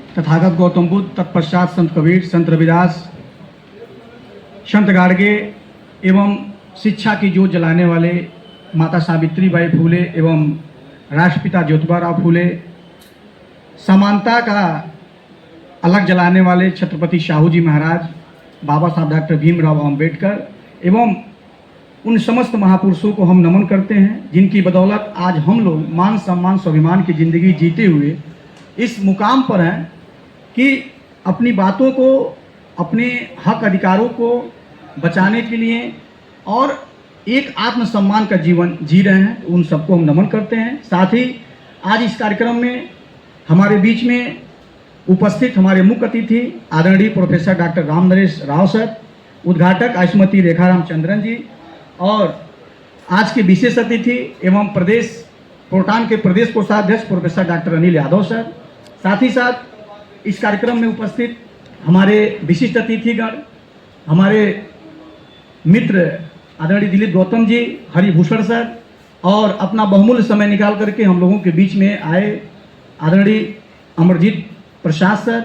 तथागत गौतम बुद्ध, तत्पश्चात संत कबीर, संत रविदास, संत गाडगे एवं शिक्षा की जोत जलाने वाले माता सावित्रीबाई फूले एवं राष्ट्रपिता ज्योतिबा फूले, समानता का अलग जलाने वाले छत्रपति शाहू जी महाराज, बाबा साहब डॉक्टर भीमराव अंबेडकर एवं उन समस्त महापुरुषों को हम नमन करते हैं, जिनकी बदौलत आज हम लोग मान सम्मान स्वाभिमान की ज़िंदगी जीते हुए इस मुकाम पर हैं कि अपनी बातों को, अपने हक अधिकारों को बचाने के लिए और एक आत्मसम्मान का जीवन जी रहे हैं। उन सबको हम नमन करते हैं। साथ ही आज इस कार्यक्रम में हमारे बीच में उपस्थित हमारे मुख्य अतिथि आदरणीय professor doctor Ram Naresh Rao sir, उद्घाटक श्रीमती रेखा रामचंद्रन जी और आज के विशेष अतिथि एवं प्रोटान के प्रदेश कोषाध्यक्ष professor doctor Anil Yadav sir, साथ ही साथ इस कार्यक्रम में उपस्थित हमारे विशिष्ट अतिथिगण, हमारे मित्र आदरणीय दिलीप गौतम जी, हरिभूषण सर और अपना बहुमूल्य समय निकाल करके हम लोगों के बीच में आए आदरणीय अमरजीत प्रसाद सर,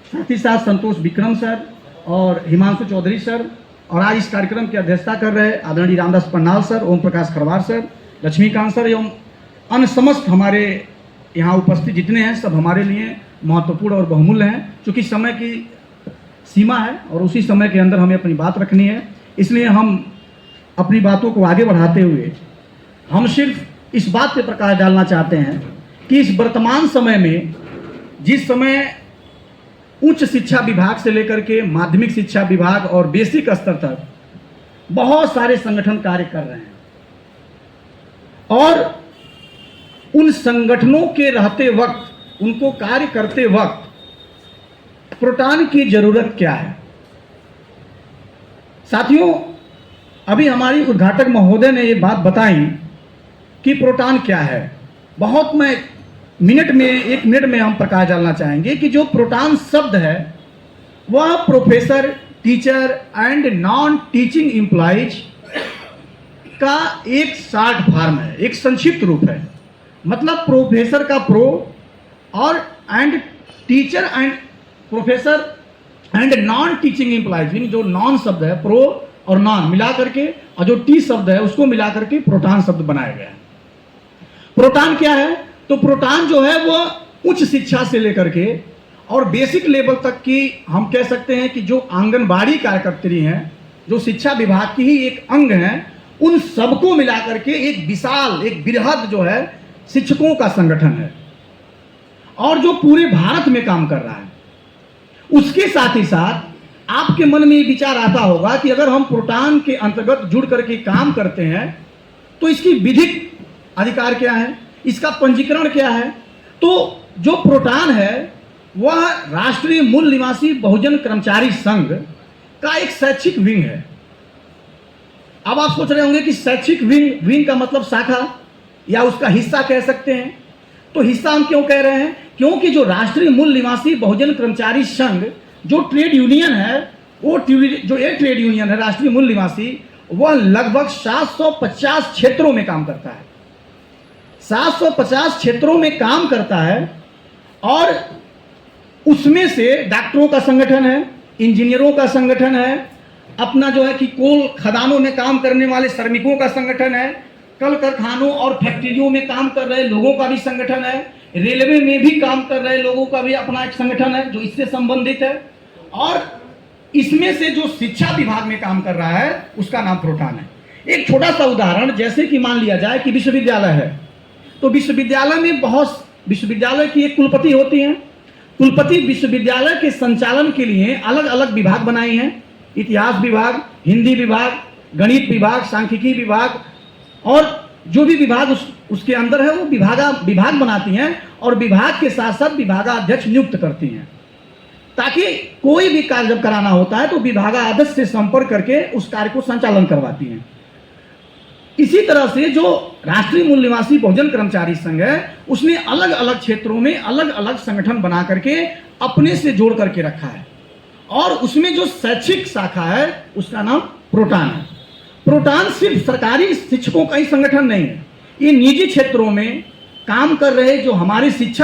साथ ही साथ संतोष विक्रम सर और हिमांशु चौधरी सर, और आज इस कार्यक्रम की अध्यक्षता कर रहे आदरणीय Ramdas पन्नाल sir, Om Prakash Kharwar sir, Laxmikant sir एवं अन्य समस्त हमारे यहाँ उपस्थित जितने हैं सब हमारे लिए महत्वपूर्ण और बहुमूल्य हैं। चूँकि समय की सीमा है और उसी समय के अंदर हमें अपनी बात रखनी है, इसलिए हम अपनी बातों को आगे बढ़ाते हुए हम सिर्फ इस बात पे प्रकाश डालना चाहते हैं कि इस वर्तमान समय में, जिस समय उच्च शिक्षा विभाग से लेकर के माध्यमिक शिक्षा विभाग और बेसिक स्तर तक बहुत सारे संगठन कार्य कर रहे हैं और उन संगठनों के रहते वक्त, उनको कार्य करते वक्त प्रोटान की जरूरत क्या है। साथियों, अभी हमारी उद्घाटक महोदय ने ये बात बताई कि प्रोटान क्या है। बहुत मैं एक मिनट में हम प्रकाश डालना चाहेंगे कि जो प्रोटान शब्द है वह professor, teacher and non teaching employees का एक शॉर्ट फॉर्म है, एक संक्षिप्त रूप है। मतलब प्रोफेसर का प्रो और and teacher and professor and non teaching employees, यानी जो नॉन शब्द है, प्रो और नॉन मिला करके, और जो टी शब्द है उसको मिला करके प्रोटान शब्द बनाया गया है। प्रोटान क्या है? तो प्रोटान जो है वो उच्च शिक्षा से लेकर के और बेसिक लेवल तक की, हम कह सकते हैं कि जो आंगनबाड़ी कार्यकर्त्री हैं, जो शिक्षा विभाग की ही एक अंग हैं, उन सबको मिला करके एक विशाल, एक बृहद जो है शिक्षकों का संगठन है और जो पूरे भारत में काम कर रहा है। उसके साथ ही साथ आपके मन में ये विचार आता होगा कि अगर हम प्रोटान के अंतर्गत जुड़ करके काम करते हैं तो इसकी विधिक अधिकार क्या है, इसका पंजीकरण क्या है। तो जो प्रोटान है वह राष्ट्रीय मूल निवासी बहुजन कर्मचारी संघ का एक शैक्षिक विंग है। अब आप सोच रहे होंगे कि शैक्षिक विंग का मतलब शाखा या उसका हिस्सा कह सकते हैं। तो हिस्सा हम क्यों कह रहे हैं? क्योंकि जो राष्ट्रीय मूल निवासी बहुजन कर्मचारी संघ जो ट्रेड यूनियन है, वो जो एक ट्रेड यूनियन है राष्ट्रीय मूल निवासी, वह लगभग 750 क्षेत्रों में काम करता है। 750 क्षेत्रों में काम करता है और उसमें से डॉक्टरों का संगठन है, इंजीनियरों का संगठन है, अपना जो है कि कोल खदानों में काम करने वाले श्रमिकों का संगठन है, कल कारखानों और फैक्ट्रियों में काम कर रहे लोगों का भी संगठन है, रेलवे में भी काम कर रहे लोगों का भी अपना एक संगठन है जो इससे संबंधित है, और इसमें से जो शिक्षा विभाग में काम कर रहा है उसका नाम प्रोटान है। एक छोटा सा उदाहरण, जैसे कि मान लिया जाए कि विश्वविद्यालय है, तो विश्वविद्यालय में विश्वविद्यालय की एक कुलपति होती हैं। कुलपति विश्वविद्यालय के संचालन के लिए अलग अलग विभाग बनाए हैं, इतिहास विभाग, हिंदी विभाग, गणित विभाग, सांख्यिकी विभाग, और जो भी विभाग उसके अंदर है वो विभाग बनाती हैं और विभाग के साथ साथ विभागाध्यक्ष नियुक्त करती हैं, ताकि कोई भी कार्य जब कराना होता है तो विभागाध्यक्ष से संपर्क करके उस कार्य को संचालन करवाती हैं। इसी तरह से जो राष्ट्रीय मूल निवासी बहुजन कर्मचारी संघ है, उसने अलग अलग क्षेत्रों में अलग अलग संगठन बना करके अपने से जोड़ करके रखा है और उसमें जो शैक्षिक शाखा है उसका नाम प्रोटान है। प्रोटान सिर्फ सरकारी शिक्षकों का ही संगठन नहीं है, ये निजी क्षेत्रों में काम कर रहे जो हमारे शिक्षा